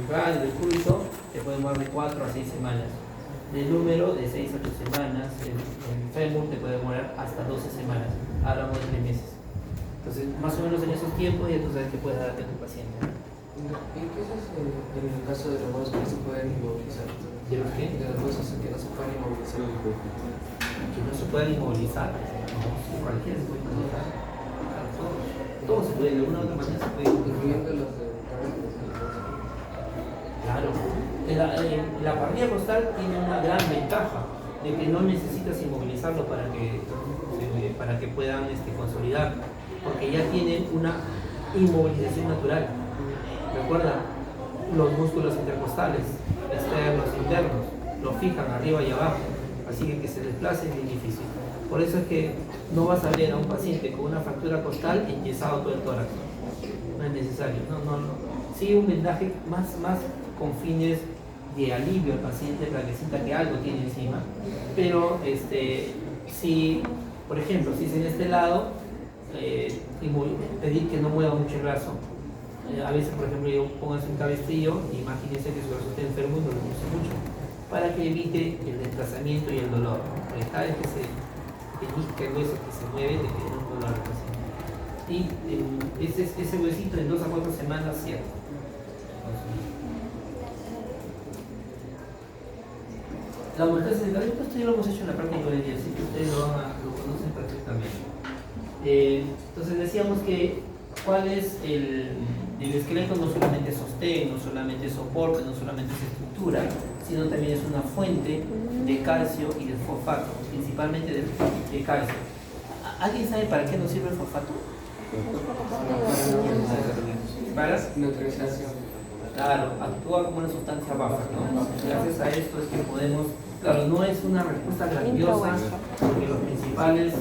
radio, el pulso, te puede demorar de 4 a 6 semanas. Del húmero, de 6 a 8 semanas. El fémur te puede demorar hasta 12 semanas. Hablamos de 3 meses. Entonces, más o menos en esos tiempos ya tú sabes que puedes darte a tu paciente. ¿Y qué es en el caso de los huesos que no se pueden inmovilizar? ¿De los qué? De los huesos que no se pueden inmovilizar. Que no se pueden inmovilizar. No, cualquiera se puede inmovilizar. Todo se puede, de alguna u otra manera se puede inmovilizar. Incluyendo los de Claro. La parrilla costal tiene una gran ventaja de que no necesitas inmovilizarlo para que puedan consolidar, porque ya tienen una inmovilización natural. Recuerda, los músculos intercostales, externos, internos, lo fijan arriba y abajo, así que se desplace es muy difícil. Por eso es que no vas a ver a un paciente con una fractura costal enyesado todo el tórax. No es necesario. No. Sí, un vendaje más con fines de alivio al paciente para que sienta que algo tiene encima, pero si, por ejemplo, si es en este lado, pedir que no mueva mucho el brazo. A veces, por ejemplo, yo pongo un cabestrillo, imagínense que su brazo está enfermo y no lo use mucho, para que evite el desplazamiento y el dolor, ¿no? Porque cada vez que se pellizca el hueso que se mueve, te queda un dolor al paciente. Y ese huesito en 2 a 4 semanas cierra. La homologación de eucalipto, esto ya lo hemos hecho en la práctica hoy día, así que ustedes lo conocen perfectamente. Entonces decíamos que cuál es el esqueleto, no solamente sostén, no solamente soporte, no solamente es estructura, sino también es una fuente de calcio y de fosfato, principalmente de calcio. ¿Alguien sabe para qué nos sirve el fosfato? Para neutralización. Claro, actúa como una sustancia buffer, ¿no? Gracias a esto es que podemos, claro, no es una respuesta grandiosa, porque los principales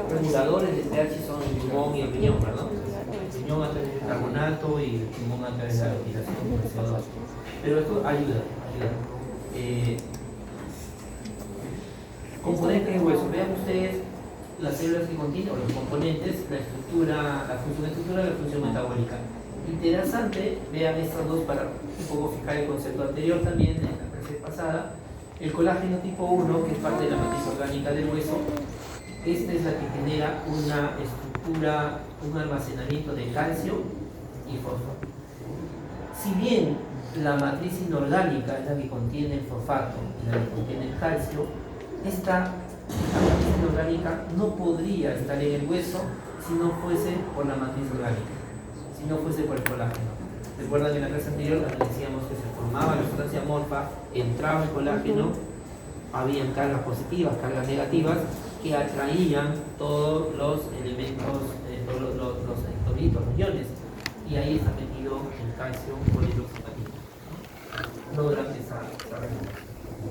reguladores de pH son el pulmón y el riñón, ¿verdad? El riñón a través del carbonato y el pulmón a través de la respiración por CO2. Pero esto ayuda. Componentes de hueso, vean ustedes las células que contienen, o los componentes, la estructura, la función estructural y la función metabólica. Interesante, vean estas dos para un poco fijar el concepto anterior también en la clase pasada. El colágeno tipo 1, que es parte de la matriz orgánica del hueso, esta es la que genera una estructura, un almacenamiento de calcio y fósforo. Si bien la matriz inorgánica es la que contiene el fosfato y la que contiene el calcio, esta matriz inorgánica no podría estar en el hueso si no fuese por la matriz orgánica, si no fuese por el colágeno. Recuerdan que en la clase anterior también decíamos que se formaba la sustancia amorfa, entraba el colágeno, habían cargas positivas, cargas negativas, que atraían todos los elementos, todos los electrolitos, los iones, y ahí está metido el calcio por hidroxiapatita, ¿no? Logran esa reacción.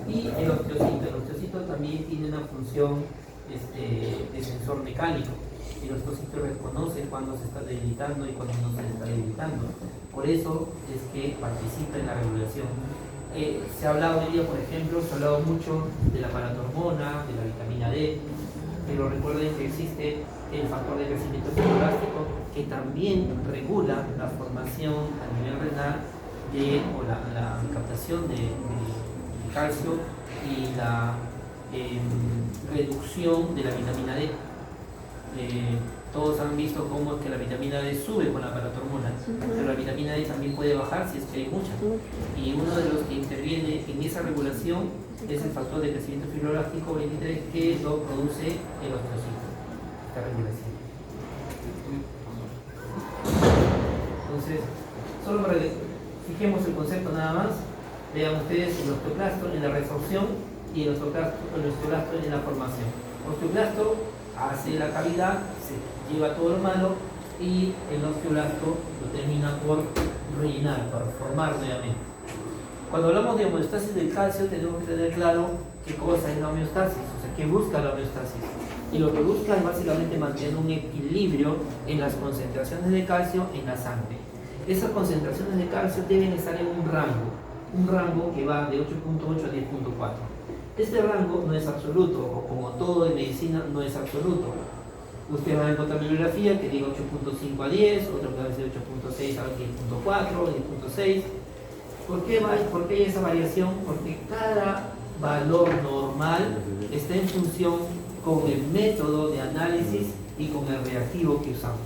Y el osteocito también tiene una función de sensor mecánico. El osteocito reconoce cuando se está debilitando y cuando no se está debilitando. Por eso es que participa en la regulación. Se ha hablado hoy día, por ejemplo, se ha hablado mucho de la paratormona, de la vitamina D, pero recuerden que existe el factor de crecimiento fibroelástico que también regula la formación a nivel renal o la captación de calcio y la reducción de la vitamina D. Todos han visto cómo es que la vitamina D sube con la paratormona, pero la vitamina D también puede bajar si es que hay mucha. Y uno de los que interviene en esa regulación es el factor de crecimiento fibroelástico 23 que lo produce el osteocito, esta regulación. Entonces, solo para que fijemos el concepto nada más, vean ustedes el osteoclasto en la resorción y el osteoclasto en la formación. El osteoclasto hace la cavidad, se lleva todo lo malo y el osteoblasto lo termina por rellenar, por formar nuevamente. Cuando hablamos de homeostasis del calcio tenemos que tener claro qué cosa es la homeostasis, o sea, qué busca la homeostasis. Y lo que busca es básicamente mantener un equilibrio en las concentraciones de calcio en la sangre. Esas concentraciones de calcio deben estar en un rango que va de 8.8 a 10.4. Este rango no es absoluto, o como todo en medicina no es absoluto. Usted va a encontrar bibliografía que diga 8.5 a 10, otro que va a decir 8.6 a 10.4, 10.6. ¿Por qué hay esa variación? Porque cada valor normal está en función con el método de análisis y con el reactivo que usamos.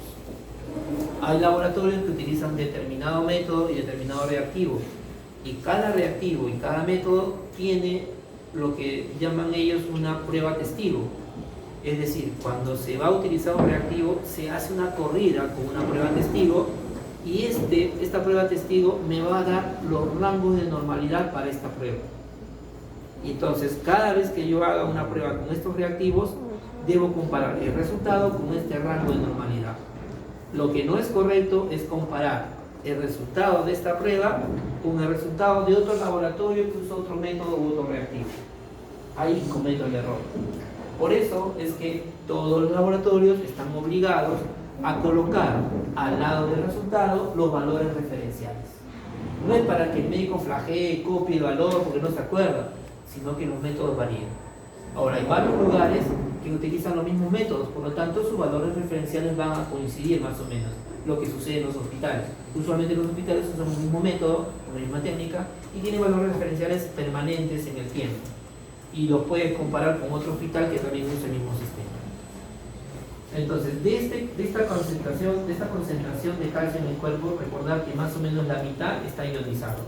Hay laboratorios que utilizan determinado método y determinado reactivo, y cada reactivo y cada método tiene lo que llaman ellos una prueba testigo. Es decir, cuando se va a utilizar un reactivo, se hace una corrida con una prueba testigo, y esta prueba testigo me va a dar los rangos de normalidad para esta prueba. Entonces, cada vez que yo haga una prueba con estos reactivos, debo comparar el resultado con este rango de normalidad. Lo que no es correcto es comparar el resultado de esta prueba con el resultado de otro laboratorio que usa otro método u otro reactivo. Ahí cometo el error. Por eso es que todos los laboratorios están obligados a colocar al lado del resultado los valores referenciales. No es para que el médico flagee, copie el valor porque no se acuerda, sino que los métodos varían. Ahora, hay varios lugares que utilizan los mismos métodos, por lo tanto sus valores referenciales van a coincidir más o menos, lo que sucede en los hospitales. Usualmente los hospitales usan el mismo método, la misma técnica, y tienen valores referenciales permanentes en el tiempo, y los puedes comparar con otro hospital que también usa el mismo sistema. Entonces, de esta concentración de calcio en el cuerpo, recordar que más o menos la mitad está ionizado.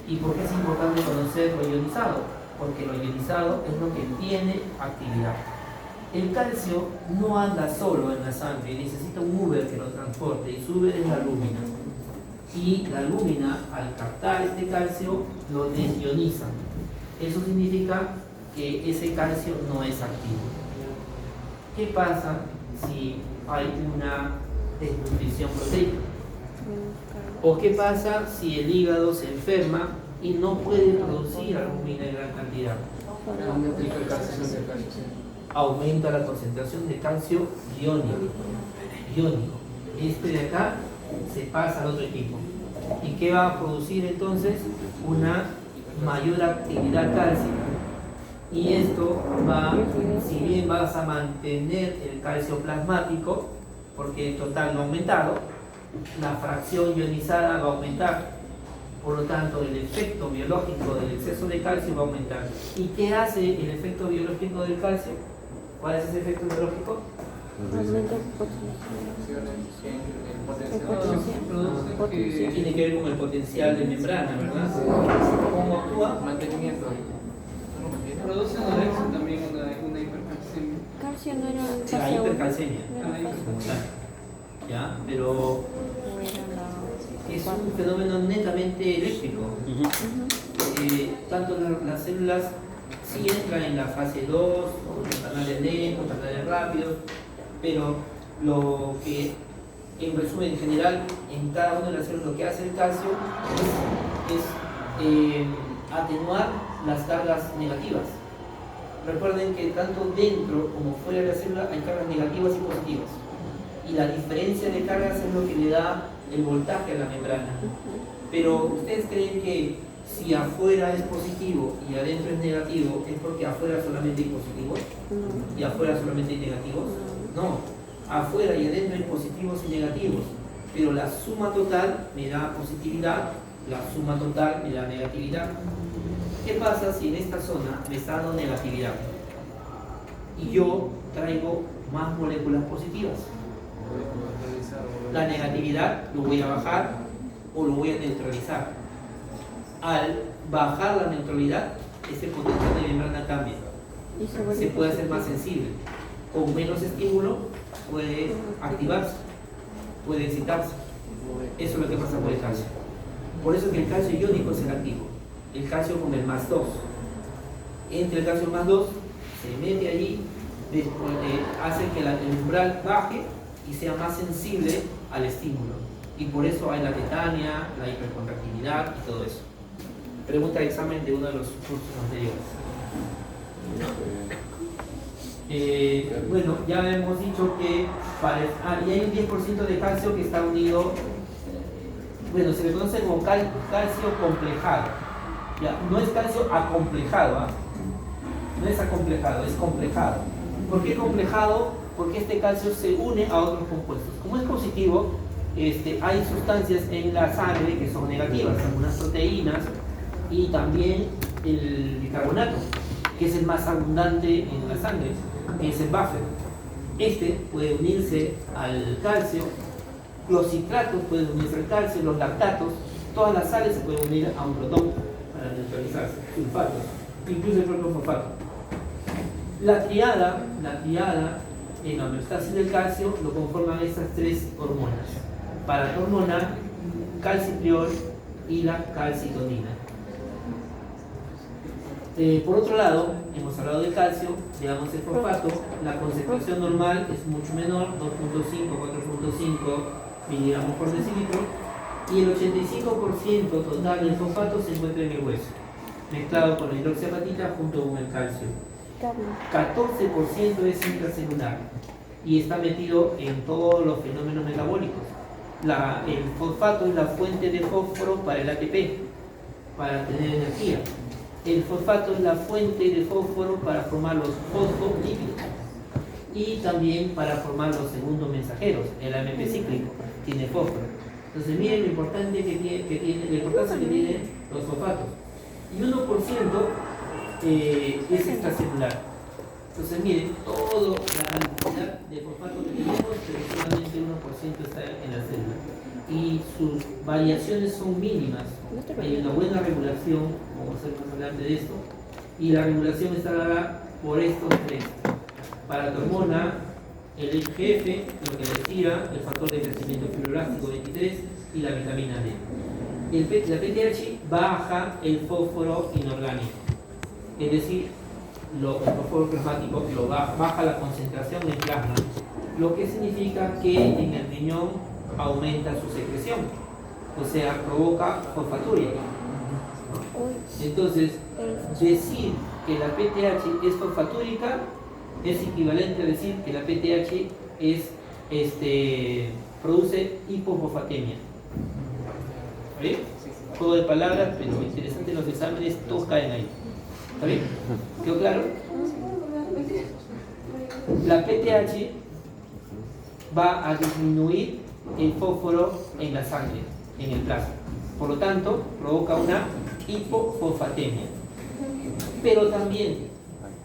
¿Y por qué es importante conocer lo ionizado? Porque lo ionizado es lo que tiene actividad. El calcio no anda solo en la sangre, necesita un Uber que lo transporte, y su Uber es la lúmina. Y la lúmina, al captar este calcio, lo desioniza. Eso significa que ese calcio no es activo. ¿Qué pasa si hay una desnutrición proteica? ¿O qué pasa si el hígado se enferma y no puede producir albúmina en gran cantidad? Aumenta la concentración de calcio iónico. Este de acá se pasa al otro equipo. ¿Y qué va a producir entonces? Una mayor actividad cálcica. Y esto va, si bien vas a mantener el calcio plasmático, porque el total no ha aumentado, la fracción ionizada va a aumentar. Por lo tanto, el efecto biológico del exceso de calcio va a aumentar. ¿Y qué hace el efecto biológico del calcio? ¿Cuál es ese efecto biológico? Tiene que ver con el potencial de membrana, ¿verdad? ¿Cómo actúa? Mantenimiento. Produce anorexia también una hipercalcemia. Calcio no era La fase uno. hipercalcemia. ¿Ya? Pero es un fenómeno netamente eléctrico. Tanto las células sí entran en la fase 2, o los canales lentos, canales rápidos, pero lo que, en resumen, en general, en cada una de las células lo que hace el calcio es atenuar las cargas negativas. Recuerden que tanto dentro como fuera de la célula hay cargas negativas y positivas. Y la diferencia de cargas es lo que le da el voltaje a la membrana. Pero ¿ustedes creen que si afuera es positivo y adentro es negativo, es porque afuera solamente hay positivos y afuera solamente hay negativos? No, afuera y adentro hay positivos y negativos, pero la suma total me da positividad, la suma total me da negatividad. ¿Qué pasa si en esta zona me está dando negatividad y yo traigo más moléculas positivas? La negatividad lo voy a bajar o lo voy a neutralizar. Al bajar la neutralidad, ese potencial de membrana cambia. Se puede hacer más sensible. Con menos estímulo puede activarse, puede excitarse. Eso es lo que pasa con el calcio. Por eso que el calcio iónico es el activo. El calcio con el más 2. Entre el calcio más 2 se mete allí, hace que el umbral baje y sea más sensible al estímulo. Y por eso hay la tetania, la hipercontractividad y todo eso. Pregunta de examen de uno de los cursos anteriores. Bueno, ya hemos dicho que y hay un 10% de calcio que está unido, bueno, se le conoce como calcio complejado. Ya, no es calcio acomplejado, ¿eh? No es acomplejado, es complejado. ¿Por qué complejado? Porque este calcio se une a otros compuestos. Como es positivo, hay sustancias en la sangre que son negativas, algunas proteínas y también el bicarbonato, que es el más abundante en la sangre, que es el buffer. Puede unirse al calcio, los citratos pueden unirse al calcio, los lactatos, todas las sales se pueden unir a un protón para neutralizarse, sulfatos, incluso el propio fosfato. La triada en la homeostasis del calcio lo conforman estas tres hormonas: paratormona, calcitriol y la calcitonina. Por otro lado, hemos hablado del calcio, veamos el fosfato. La concentración normal es mucho menor, 2.5, 4.5 miligramos por decilitro, y el 85% total del fosfato se encuentra en el hueso, mezclado con la hidroxiapatita junto con el calcio. 14% es intracelular y está metido en todos los fenómenos metabólicos. El fosfato es la fuente de fósforo para el ATP, para tener energía. El fosfato es la fuente de fósforo para formar los fosfolípidos y también para formar los segundos mensajeros. El AMP cíclico tiene fósforo. Entonces miren lo importante la importancia que tienen los fosfatos. Y 1% es extracelular. Entonces miren, toda la cantidad de fosfato que tenemos, pero solamente 1% está en la célula. Y sus variaciones son mínimas. Hay una buena regulación, vamos a ver más adelante de esto, y la regulación está dada por estos tres: paratormona, el FGF, lo que decía, el factor de crecimiento fibroblástico 23 y la vitamina D. La PTH baja el fósforo inorgánico, es decir, el fósforo plasmático baja la concentración en plasma, lo que significa que en el riñón aumenta su secreción, o sea, provoca fosfaturia. Entonces, decir que la PTH es fosfatúrica es equivalente a decir que la PTH produce hipofosfatemia. ¿Está bien? Juego de palabras, pero lo interesante en los exámenes, todos caen ahí. ¿Está bien? ¿Quedó claro? La PTH va a disminuir el fósforo en la sangre, en el plasma. Por lo tanto, provoca una hipofosfatemia. Pero también,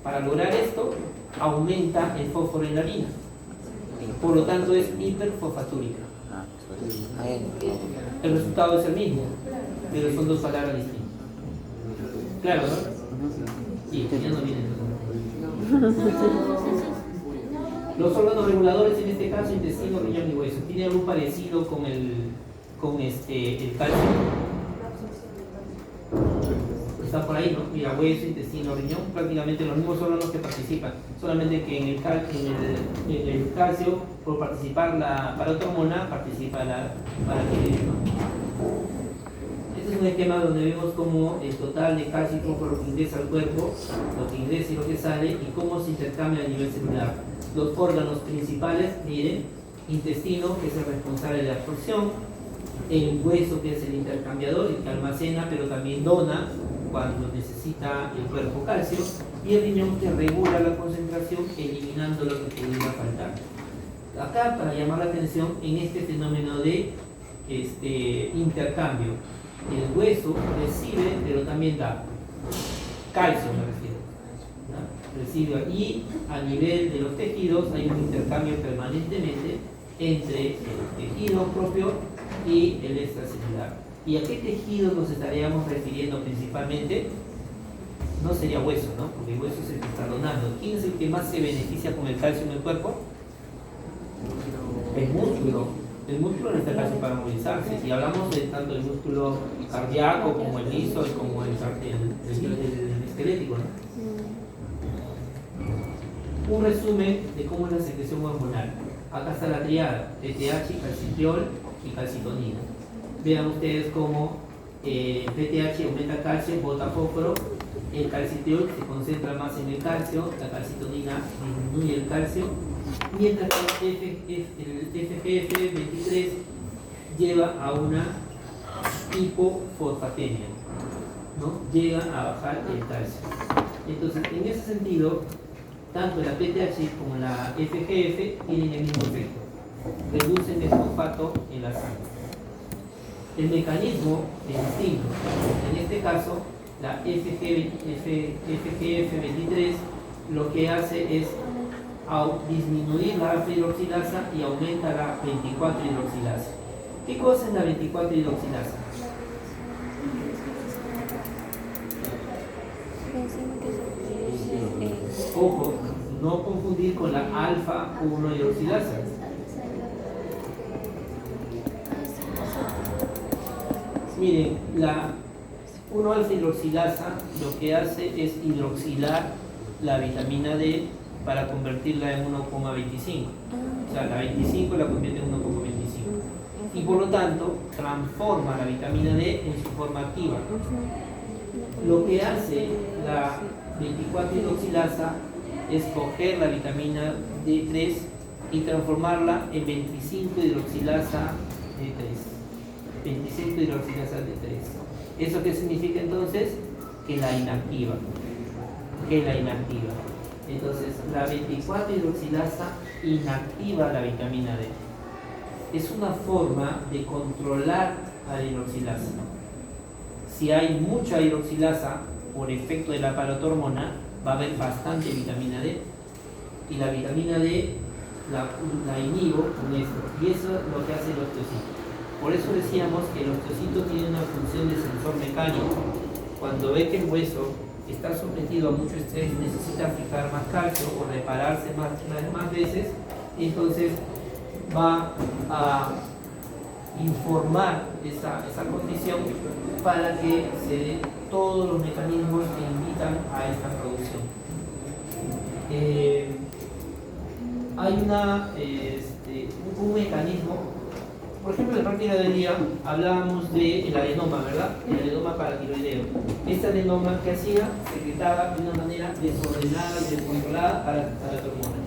para lograr esto, aumenta el fósforo en la orina. Por lo tanto, es hiperfosfatúrica. El resultado es el mismo, pero son dos palabras distintas. Claro, ¿no? Sí, ya no viene. Los órganos reguladores, en este caso, intestino, riñón y hueso. ¿Tiene algún parecido con el calcio? Está por ahí, ¿no? Mira, hueso, intestino, riñón, prácticamente los mismos órganos que participan. Solamente que en el calcio, por participar la paratormona, participa la tiroides, ¿no? Este es un esquema donde vemos cómo el total de calcio y fósforo que ingresa al cuerpo, lo que ingresa y lo que sale, y cómo se intercambia a nivel celular. Los órganos principales, miren: intestino, que es el responsable de la absorción; el hueso, que es el intercambiador, el que almacena pero también dona cuando necesita el cuerpo calcio; y el riñón, que regula la concentración eliminando lo que pudiera faltar. Acá, para llamar la atención en este fenómeno de intercambio, el hueso recibe pero también da calcio, me refiero, ¿no? Recibe, y a nivel de los tejidos hay un intercambio permanentemente entre el tejido propio y el extracelular. ¿Y a qué tejidos nos estaríamos refiriendo principalmente? No sería hueso, ¿no? Porque el hueso es el que está donando. ¿Quién es el que más se beneficia con el calcio en el cuerpo? El músculo. El músculo necesita calcio para movilizarse. Si hablamos de tanto el músculo cardíaco como el liso, como el esquelético, ¿no? Un resumen de cómo es la secreción hormonal. Acá está la triada: PTH, calcitriol y calcitonina. Vean ustedes cómo PTH aumenta calcio, bota fósforo; el calcitriol se concentra más en el calcio, la calcitonina disminuye el calcio, mientras que el FGF 23 lleva a una hipofosfatemia, ¿no? Llega a bajar el calcio. Entonces, en ese sentido, tanto la PTH como la FGF tienen el mismo efecto: reducen el fosfato en la sangre. El mecanismo es distinto. En este caso, la FGF23 lo que hace es disminuir la alfa-hidroxilasa y aumenta la 24-hidroxilasa. ¿Qué cosa es la 24-hidroxilasa? Ojo, no confundir con la alfa-1-hidroxilasa. Miren, la 1-alfa-hidroxilasa lo que hace es hidroxilar la vitamina D para convertirla en 1,25. O sea, la 25 la convierte en 1,25. Y por lo tanto, transforma la vitamina D en su forma activa. Lo que hace la 24-hidroxilasa es coger la vitamina D3 y transformarla en 25-hidroxilasa D3. 25-hidroxilasa D3. ¿Eso qué significa entonces? Que la inactiva. Entonces, la 24-hidroxilasa inactiva la vitamina D. Es una forma de controlar a la hidroxilasa. Si hay mucha hidroxilasa por efecto de la paratormona, va a haber bastante vitamina D. Y la vitamina D la inhibo con esto. Y eso es lo que hace el osteocito. Por eso decíamos que el osteocito tiene una función de sensor mecánico. Cuando ve que el hueso está sometido a mucho estrés, necesita fijar más calcio o repararse más veces, entonces va a informar esa condición para que se den todos los mecanismos que invitan a esta producción. Hay un mecanismo. Por ejemplo, en la práctica del día hablábamos del adenoma, ¿verdad? El adenoma paratiroideo. Este adenoma que hacía secretaba de una manera desordenada y descontrolada para la hormona.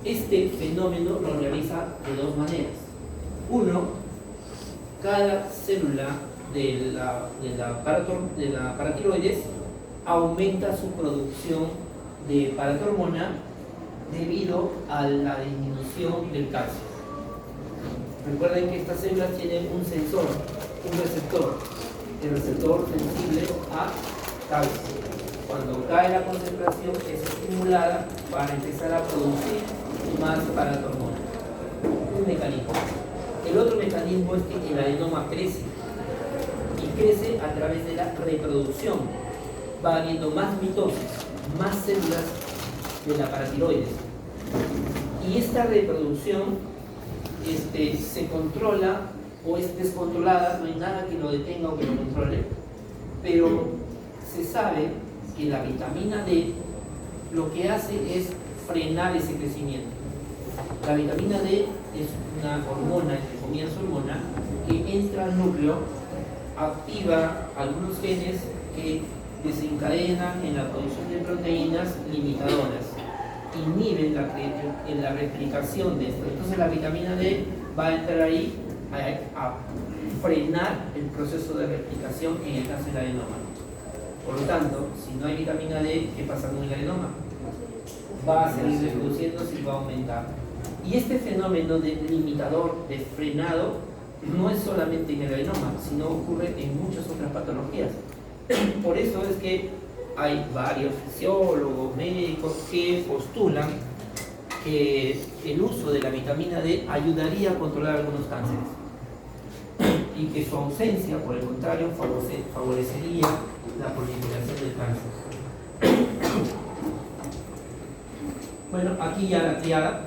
Este fenómeno lo realiza de dos maneras. Uno, cada célula de la paratiroides aumenta su producción de paratormona debido a la disminución del calcio. Recuerden que estas células tienen un sensor, un receptor, el receptor sensible a calcio. Cuando cae la concentración es estimulada para empezar a producir más paratormona. Un mecanismo. El otro mecanismo es que el adenoma crece y crece a través de la reproducción. Va habiendo más mitosis, más células de la paratiroides. Y esta reproducción se controla o es descontrolada, no hay nada que lo detenga o que lo controle, pero se sabe que la vitamina D lo que hace es frenar ese crecimiento. La vitamina D es una hormona, entre comillas hormona, que entra al núcleo, activa algunos genes que desencadenan en la producción de proteínas limitadoras, inhiben la replicación de esto. Entonces la vitamina D va a entrar ahí a frenar el proceso de replicación en el caso del adenoma. Por lo tanto, si no hay vitamina D, ¿qué pasa con el adenoma? Va a seguir reproduciéndose y va a aumentar. Y este fenómeno de limitador, de frenado, no es solamente en el adenoma, sino ocurre en muchas otras patologías. Por eso es que hay varios fisiólogos, médicos que postulan que el uso de la vitamina D ayudaría a controlar algunos cánceres y que su ausencia, por el contrario, favorecería la proliferación del cáncer. Bueno, aquí ya la triada.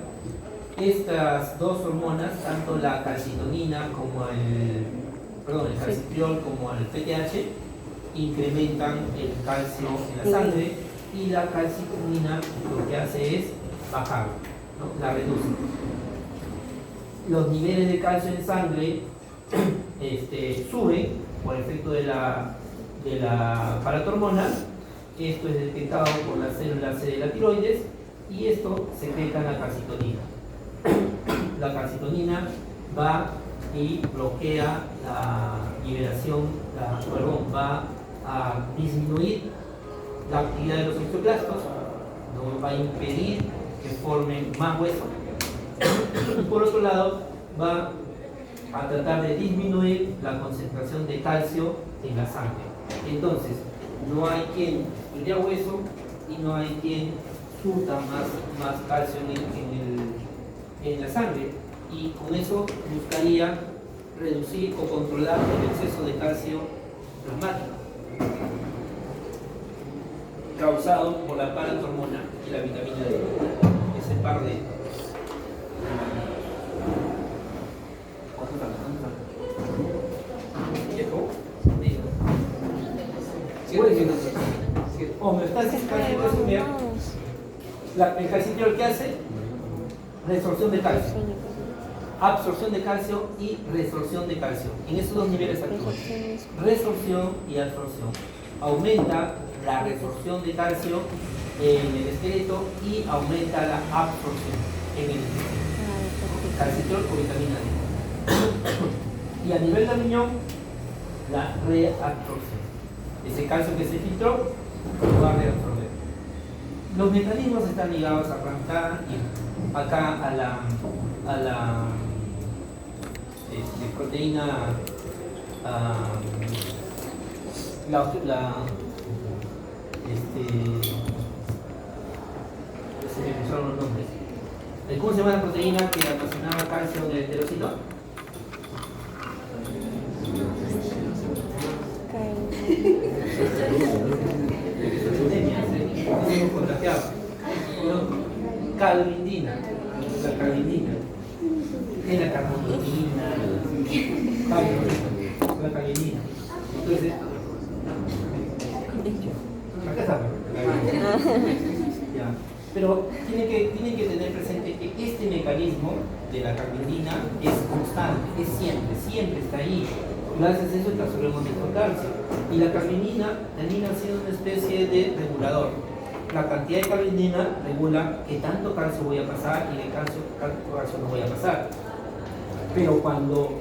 Estas dos hormonas, tanto la calcitonina como el calcitriol como el PTH, incrementan el calcio en la sangre, y la calcitonina lo que hace es bajar, ¿no? La reduce. Los niveles de calcio en sangre suben por efecto de la paratormona. Esto es detectado por las células C de la tiroides y esto secreta la calcitonina. La calcitonina va y bloquea la liberación, va a disminuir la actividad de los osteoclastos, no va a impedir que formen más hueso Y por otro lado, va a tratar de disminuir la concentración de calcio en la sangre. Entonces, no hay quien tire hueso y no hay quien surta más calcio en la sangre. Y con eso buscaría reducir o controlar el exceso de calcio plasmático causado por la paratormona y la vitamina D. Ese par de... Homeostasis calcio-resumida. El calcitriol, ¿qué hace? Resorción de calcio, absorción de calcio y resorción de calcio. En esos dos niveles actúa. Resorción y absorción. Aumenta la resorción de calcio en el esqueleto y aumenta la absorción en el intestino. Calcitriol o vitamina D. Y a nivel de riñón, la reabsorción. Ese calcio que se filtró lo va a reabsorber. Los mecanismos están ligados a acá a la proteína, se me cruzaron los nombres. ¿Cómo se llama la proteína que almacenaba calcio del enterocito? Calvindina, la calvindina, es la carbonidina, la calvindina. Entonces, acá está. Ya. Pero tienen que tener presente que este mecanismo de la calvindina es constante, es siempre está ahí. Gracias a eso absorbemos el calcio. Y la calvindina termina siendo una especie de regulador. La cantidad de calvindina regula qué tanto calcio voy a pasar y qué tanto calcio no voy a pasar. Pero cuando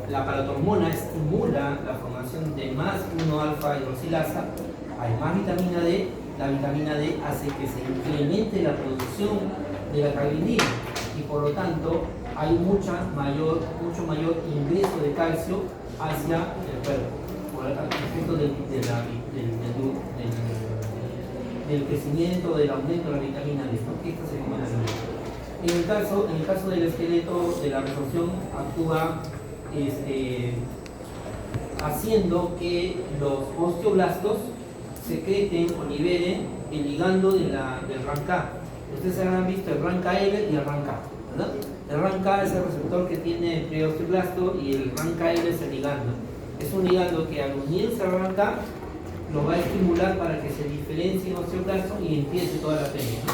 la paratormona estimula la formación de más 1-alfa hidroxilasa, hay más vitamina D. La vitamina D hace que se incremente la producción de la calvindina y por lo tanto hay mucho mayor ingreso de calcio hacia el cuerpo por el efecto del crecimiento, del aumento de la vitamina D. Esta se llama la en el caso del esqueleto de la resorción actúa haciendo que los osteoblastos secreten o liberen el ligando del RANK. Ustedes habrán visto el RANKL y el RANK, ¿verdad? El RANK es el receptor que tiene el preosteoblasto y el RANKL es el ligando. Es un ligando que al unirse al RANK lo va a estimular para que se diferencie el osteoblasto y empiece toda la técnica.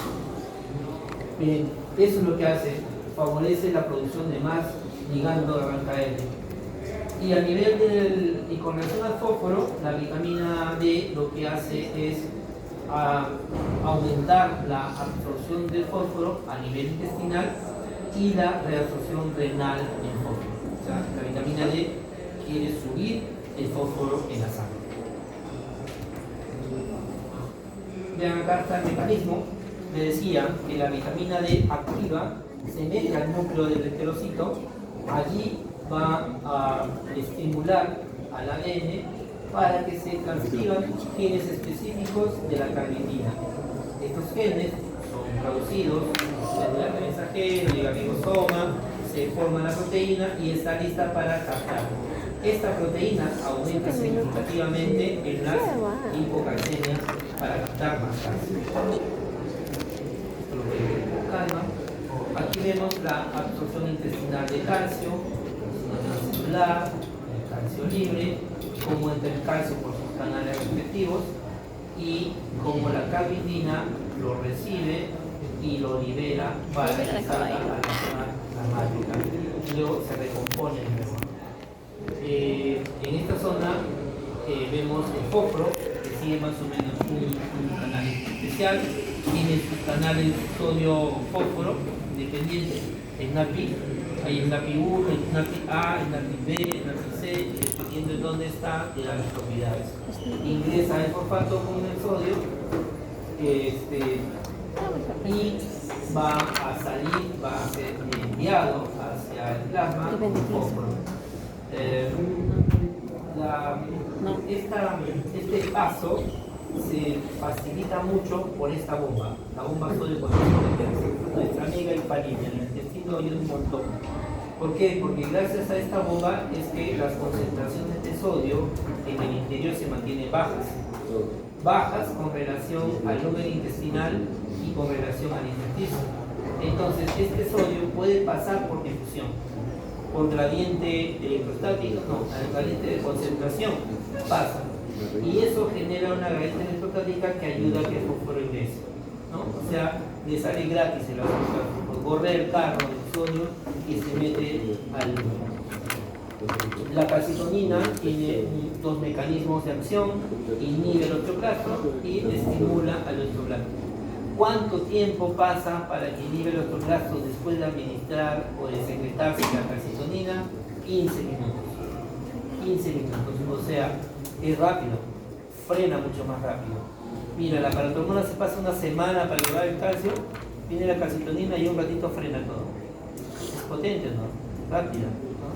Bien, eso es lo que hace, favorece la producción de más ligando de RANKL. Y a nivel y con relación al fósforo, la vitamina D lo que hace es aumentar la absorción del fósforo a nivel intestinal y la reabsorción renal del fósforo. O sea, la vitamina D quiere subir el fósforo en la sangre. Vean, acá está el mecanismo. Me decía que la vitamina D activa, se mete al núcleo del enterocito, allí va a estimular al ADN para que se transcriban genes específicos de la calvindina. Estos genes son producidos en el mensajero y el ribosoma, se forma la proteína y está lista para captar. Esta proteína aumenta significativamente en las hipocalcemias para captar más calcio. Esto lo voy a ver con calma. Aquí vemos la absorción intestinal de calcio, celular, el calcio libre, cómo entra el calcio por sus canales respectivos y cómo la calvindina lo recibe y lo libera para que salga a la zona plasmática y luego se recompone el nuevo. En esta zona vemos el fósforo que sigue más o menos un canal especial, tiene sus canales sodio-fósforo independientes, el NAPI. Hay el NAPI1, el NAPI-A, el NAPI-B, el NAPI-C, dependiendo de dónde está, de las propiedades. Ingresa el fosfato con el sodio, y va a salir, va a ser enviado hacia el plasma fósforo. Este paso se facilita mucho por esta bomba, la bomba sodio-potásica, nuestra amiga hepalina, en el intestino hay un montón. ¿Por qué? Porque gracias a esta bomba es que las concentraciones de sodio en el interior se mantienen bajas con relación al número intestinal y con relación al intestino. Entonces, este sodio puede pasar por difusión, por gradiente electrostático, gradiente de concentración, pasa. Y eso genera una gradiente electrostática que ayuda a que el fósforo ingrese, ¿no? O sea, le sale gratis el azúcar, por correr el carro del sodio y se mete al... La calcitonina tiene dos mecanismos de acción, inhibe el osteoclasto y estimula al osteoblasto. ¿Cuánto tiempo pasa para que inhibe el osteoclasto después de administrar o de secretarse la calcitonina? 15 minutos. 15 minutos, o sea, es rápido, frena mucho más rápido. Mira, la paratormona se pasa una semana para llevar el calcio, viene la calcitonina y un ratito frena todo. Es potente, ¿no? Rápida, ¿no?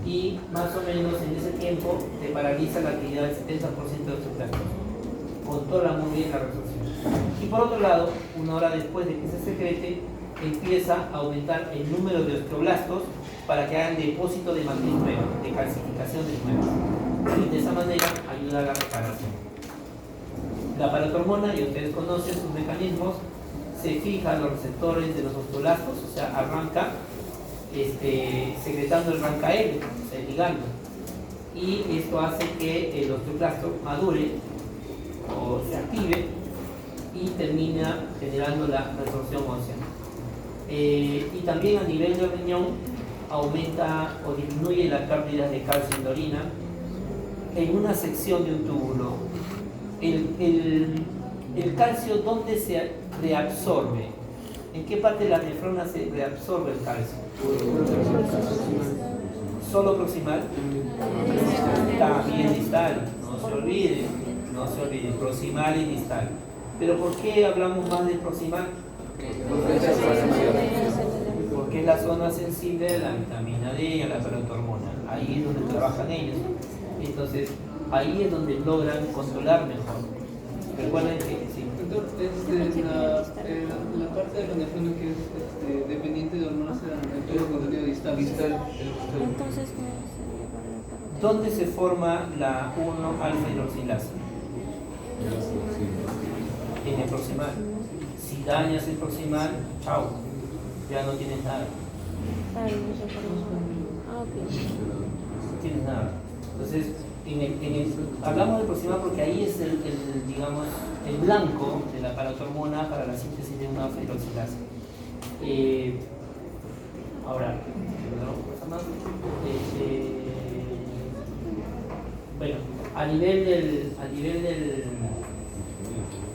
Y más o menos en ese tiempo te paraliza la actividad del 70% de osteoclastos. Controla muy bien la resorción. Y por otro lado, una hora después de que se secrete, empieza a aumentar el número de osteoblastos para que hagan depósito de matriz nueva, de calcificación de nueva. Y de esa manera ayuda a la reparación. La paratormona, y ustedes conocen sus mecanismos, se fija a los receptores de los osteoblastos, o sea, arranca secretando el RANKL, o sea, el ligando. Y esto hace que el osteoclasto madure o se active y termina generando la resorción ósea. Y también a nivel de riñón aumenta o disminuye las pérdidas de calcio en la orina en una sección de un túbulo. El calcio, ¿dónde se reabsorbe? ¿En qué parte de la nefrona se reabsorbe el calcio? ¿Solo proximal? También distal, no se olvide, proximal y distal. ¿Pero por qué hablamos más de proximal? Porque es la zona sensible de la vitamina D y a la paratormona. Ahí es donde trabajan ellos. Entonces, ahí es donde logran controlar mejor. Recuerden que sí. Entonces, la parte de la nefrona que es dependiente de hormonas el contenido distal. Entonces, ¿dónde se forma la 1-alfa-hidroxilasa? En el proximal. Si dañas el proximal, chao, ya no tienes nada. No tienes nada. Entonces, hablamos del proximal porque ahí es digamos, el blanco de la paratormona para la síntesis de una alfa-hidroxilasa. Ahora, bueno, a nivel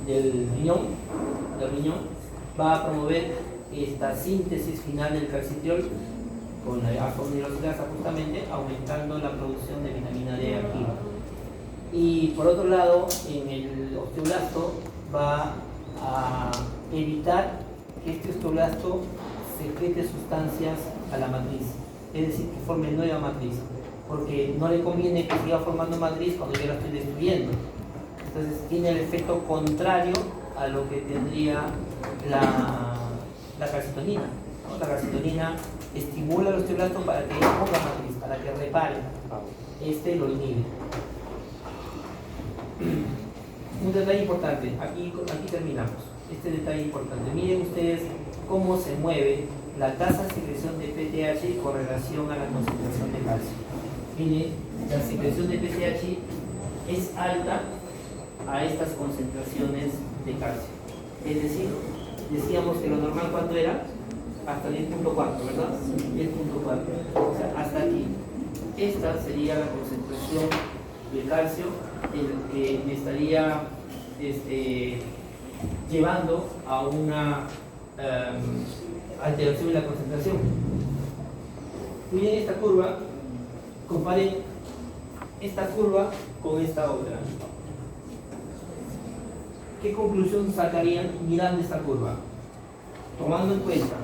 del riñón va a promover esta síntesis final del calcitriol con la alfa-hidroxilasa justamente, aumentando la producción de vitamina D activa. Y por otro lado, en el osteoblasto va a evitar que este osteoblasto secrete sustancias a la matriz, es decir, que forme nueva matriz, porque no le conviene que siga formando matriz cuando yo la estoy destruyendo. Entonces tiene el efecto contrario a lo que tendría la calcitonina, ¿no? La calcitonina estimula el osteoblasto para que ponga matriz, para que repare. Este lo inhibe. Un detalle importante, aquí terminamos. Este detalle importante. Miren ustedes cómo se mueve la tasa de secreción de PTH con relación a la concentración de calcio. Miren, la secreción de PTH es alta a estas concentraciones de calcio. Es decir, decíamos que lo normal, ¿cuánto era? Hasta 10.4, ¿verdad? 10.4. O sea, hasta aquí. Esta sería la concentración de calcio que me estaría llevando a una alteración en la concentración. Miren esta curva, comparen esta curva con esta otra. ¿qué conclusión sacarían mirando esta curva? Tomando en cuenta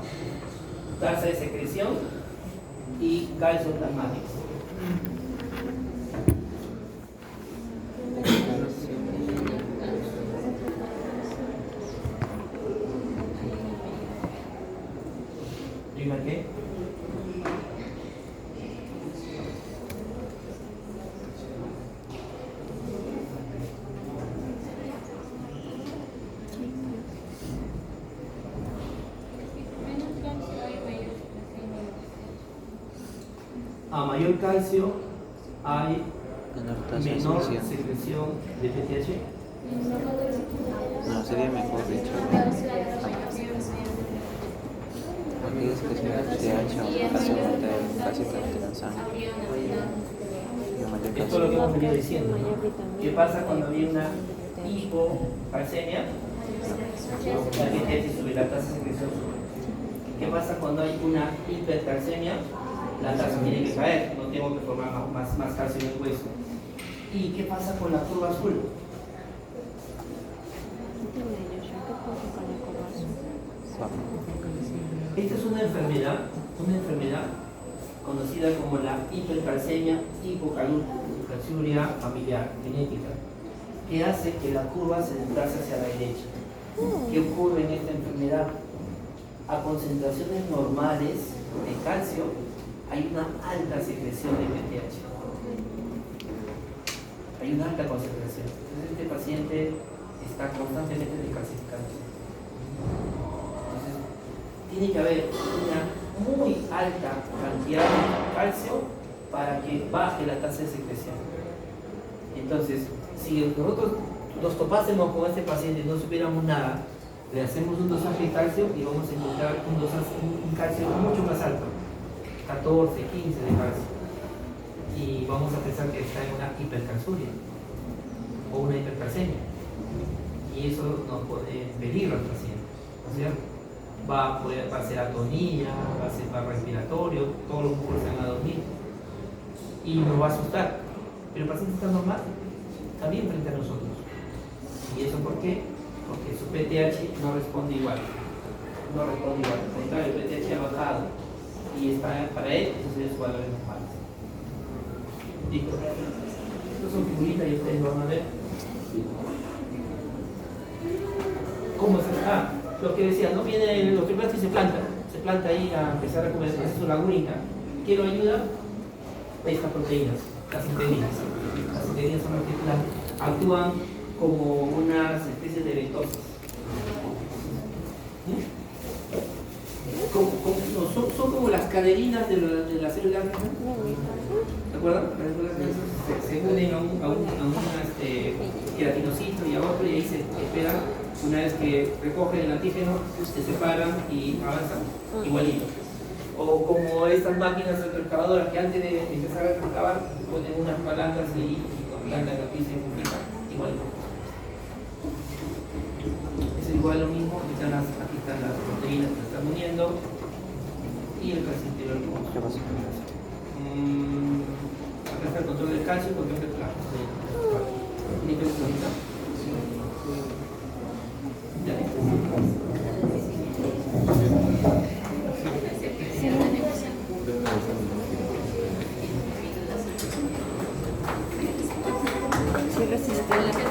tasa de secreción y calcio plasmático. ¿Prima qué? A mayor calcio hay menor secreción de PTH. No, sería mejor dicho. Aquí es que si PTH fácilmente casi te retiran sangre. Y a mayor Esto es lo que hemos venido diciendo, mayor ¿no? vitamina. ¿Qué pasa cuando hay una hipocalcemia? La PTH sube, la tasa de secreción sube. ¿Qué pasa cuando hay una hipercalcemia? La tasa tiene que caer, no tengo que formar más calcio en el hueso. ¿Y qué pasa con la curva azul? Esta es una enfermedad conocida como la hipercalcemia hipocalciuria familiar genética, que hace que la curva se desplace hacia la derecha. ¿Qué ocurre en esta enfermedad? A concentraciones normales de calcio hay una alta secreción de PTH. Hay una alta concentración. Entonces este paciente está constantemente descalcificando. Entonces tiene que haber una muy alta cantidad de calcio para que baje la tasa de secreción. Entonces, si nosotros nos topásemos con este paciente y no supiéramos nada, le hacemos un dosaje de calcio y vamos a encontrar un calcio mucho más alto, 14, 15 de calcio. Y vamos a pensar que está en una hipercalciuria o una hipercalcemia. Y eso nos pone en peligro al paciente, ¿no es cierto? Va a ser atonía, va a ser respiratorio, todos los músculos se van a dormir y nos va a asustar. Pero el paciente está normal, está bien frente a nosotros. ¿Y eso por qué? Porque su PTH no responde igual. No responde igual. Al contrario, el PTH ha bajado y está para él, entonces es valores normales. Listo. Estos son figuritas y ustedes lo van a ver. ¿Cómo se está? Lo que decía, no viene los primeros y se planta ahí a empezar a comer, es su lagunita. ¿Qué lo ayuda? Estas proteínas, las integrinas. Las integrinas son las que actúan como unas especies de ventosas. Son como las cadeninas de las células. ¿Se acuerdan? Las células se unen a un queratinocito y a otro y ahí se esperan. Una vez que recogen el antígeno, se separan y avanzan igualito. O como estas máquinas retroexcavadoras que antes de empezar a retroexcavar ponen unas palancas y plantan la pieza y publican igualito. Es igual lo mismo, aquí están las proteínas que se están uniendo y el calcio interior. ¿Qué pasa? Acá está el control del calcio y el control del plasma. ¿Tiene que ver con eso? Sí, resistente.